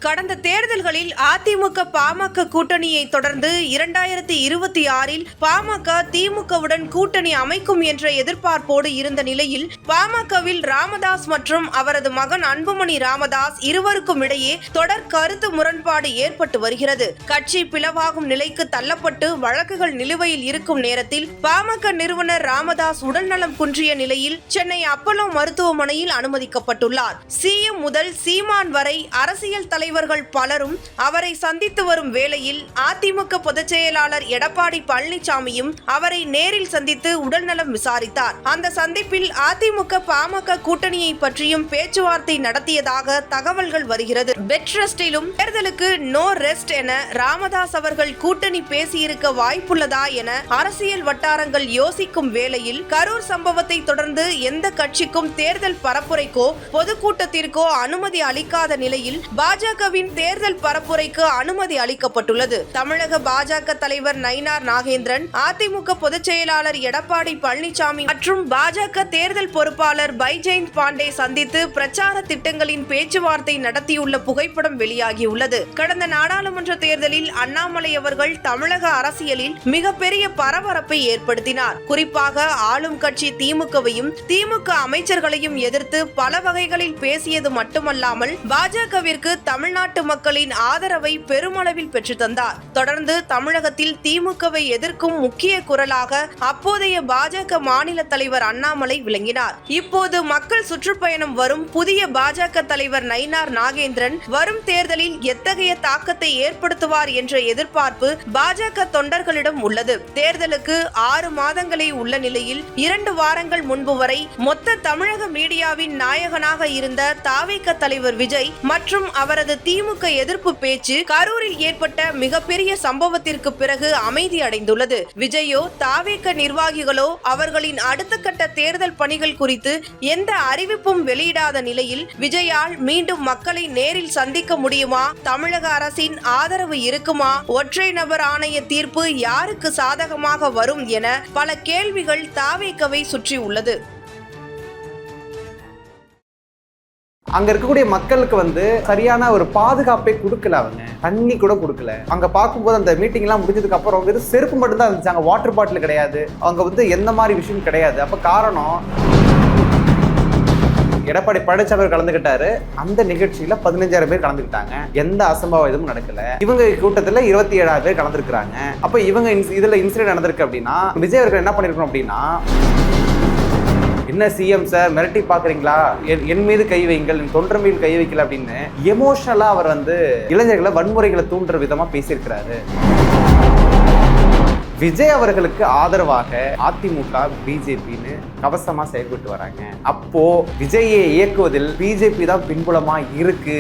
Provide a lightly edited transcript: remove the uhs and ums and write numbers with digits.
கடந்த தேர்தல்களில் அதிமுக பாமக கூட்டணியை தொடர்ந்து 2026இல் பாமக திமுகவுடன் கூட்டணி அமைக்கும் என்ற எதிர்பார்ப்போடு இருந்த நிலையில் பாமகவில் ராமதாஸ் மற்றும் அவரது மகன் அன்புமணி ராமதாஸ் இருவருக்கும் இடையே தொடர் கருத்து முரண்பாடு ஏற்பட்டு வருகிறது. கட்சி பிளவாகும் நிலைக்கு தள்ளப்பட்டு வழக்குகள் நிலுவையில் இருக்கும் நேரத்தில் பாமக நிறுவனர் ராமதாஸ் உடல்நலம் குன்றிய நிலையில் சென்னை அப்பல்லோ மருத்துவமனையில் அனுமதிக்கப்பட்டுள்ளார். சிஎம் முதல் சீமான் வரை அரசியல் தலைவர்கள் பலரும் அவரை சந்தித்து வரும் வேளையில் அதிமுக பொதுச் செயலாளர் எடப்பாடி பழனிசாமியும் அவரை நேரில் சந்தித்து உடல்நலம் விசாரித்தார். அந்த சந்திப்பில் அதிமுக பாமக கூட்டணியை பற்றியும் பேச்சுவார்த்தை நடத்தியதாக தகவல்கள் வருகிறது. பெட் ரெஸ்டிலும் தேர்தலுக்கு நோ ரெஸ்ட் என ராமதாஸ் அவர்கள் கூட்டணி பேசியிருக்க வாய்ப்புள்ளதா என அரசியல் வட்டாரங்கள் யோசிக்கும் வேளையில் கரூர் சம்பவத்தை தொடர்ந்து எந்த கட்சிக்கும் தேர்தல் பரப்புரைக்கோ பொதுக்கூட்டத்திற்கோ அனுமதி அளிக்காத நிலையில் பாஜகவின் தேர்தல் பரப்புரைக்கு அனுமதி அளிக்கப்பட்டுள்ளது. தமிழக பாஜக தலைவர் நயினார் நாகேந்திரன், அதிமுக பொதுச் செயலாளர் எடப்பாடி பழனிசாமி மற்றும் பாஜக தேர்தல் பொறுப்பாளர் பைஜெயந்த் பாண்டே சந்தித்து பிரச்சார திட்டங்களின் பேச்சுவார்த்தை நடத்தியுள்ள புகைப்படம் வெளியாகியுள்ளது. கடந்த நாடாளுமன்ற தேர்தலில் அண்ணாமலை அவர்கள் தமிழக அரசியலில் மிகப்பெரிய பரபரப்பை ஏற்படுத்தினார். குறிப்பாக ஆளும் கட்சி திமுகவையும் திமுக அமைச்சர்களையும் எதிர்த்து பல வகைகளில் பேசியது மட்டுமல்லாமல் பாஜகவிற்கு தமிழ்நாட்டு மக்களின் ஆதரவை பெருமளவில் பெற்று தந்தார். தொடர்ந்து தமிழகத்தில் திமுகவை எதிர்க்கும் முக்கிய குரலாக அப்போதைய பாஜக மாநில தலைவர் அண்ணாமலை விளங்கினார். இப்போது மக்கள் சுற்றுப்பயணம் வரும் புதிய பாஜக தலைவர் நயினார் நாகேந்திரன் வரும் தேர்தலில் எத்தகைய தாக்கத்தை ஏற்படுத்துவார் என்ற எதிர்பார்ப்பு பாஜக தொண்டர்களிடம் உள்ளது. தேர்தலுக்கு 6 மாதங்களே உள்ள நிலையில் 2 வாரங்கள் முன்பு வரை மொத்த தமிழக மீடியாவின் நாயகனாக இருந்த தாவேக தலைவர் விஜய் மற்றும் அவரது திமுக எதிர்ப்பு பேச்சு கரூரில் ஏற்பட்ட மிகப்பெரிய சம்பவத்திற்கு பிறகு அமைதி அடைந்துள்ளது. விஜயோ தாவேக நிர்வாகிகளோ அவர்களின் அடுத்த கட்ட தேர்தல் பணிகள் குறித்து எந்த அறிவிப்பும் வெளியிடாத நிலையில் விஜயால் மீண்டும் மக்களை நேரில் சந்திக்க முடியுமா? தமிழக அரசின் ஆதரவு இருக்குமா? ஒற்றை நபர் ஆணைய தீர்ப்பு யாருக்கு சாதகமாக வரும் என பல கேள்விகள் தாவேகவை சுற்றி உள்ளது. அங்க இருக்கக்கூடிய மக்களுக்கு சரியான ஒரு பாதுகாப்பை கொடுக்கல. அவங்க தண்ணி கூட கொடுக்கல. அங்க பார்க்கும்போது அந்த மீட்டிங் எல்லாம் முடிஞ்சதுக்கு அப்புறம் வெறும் செருப்பு மட்டும் தான் இருந்துச்சு. அங்க வாட்டர் பாட்டில் கிடையாது. அவங்க எந்த மாதிரி விஷயம் கிடையாது. அப்ப காரணம் எடப்பாடி பழனிசாமி கலந்துகிட்டாரு. அந்த நிகழ்ச்சியில 15,000 பேர் கலந்துக்கிட்டாங்க. எந்த அசம்பாவம் எதுவும் நடக்கல. இவங்க கூட்டத்துல 27,000 பேர் கலந்துருக்காங்க. அப்ப இவங்க இதுல இன்சிடென்ட் நடந்திருக்கு அப்படின்னா விஜய் அவர்கள் என்ன பண்ணிருக்கணும் அப்படின்னா, என்ன சிஎம் சார் மிரட்டி பாக்குறீங்களா, என் மீது கை வைங்கள், என் தொண்டர் மீது கை வைக்கல அப்படின்னு எமோஷனலா அவர் இளைஞர்களை வன்முறைகளை தூண்டுற விதமா பேசியிருக்கிறாரு. விஜய் அவர்களுக்கு ஆதரவாக அதிமுக பிஜேபின்னு கவசமா செயல்பட்டு வராங்க. அப்போ விஜயை இயக்குவதில் பிஜேபி தான் பின்புலமா இருக்கு.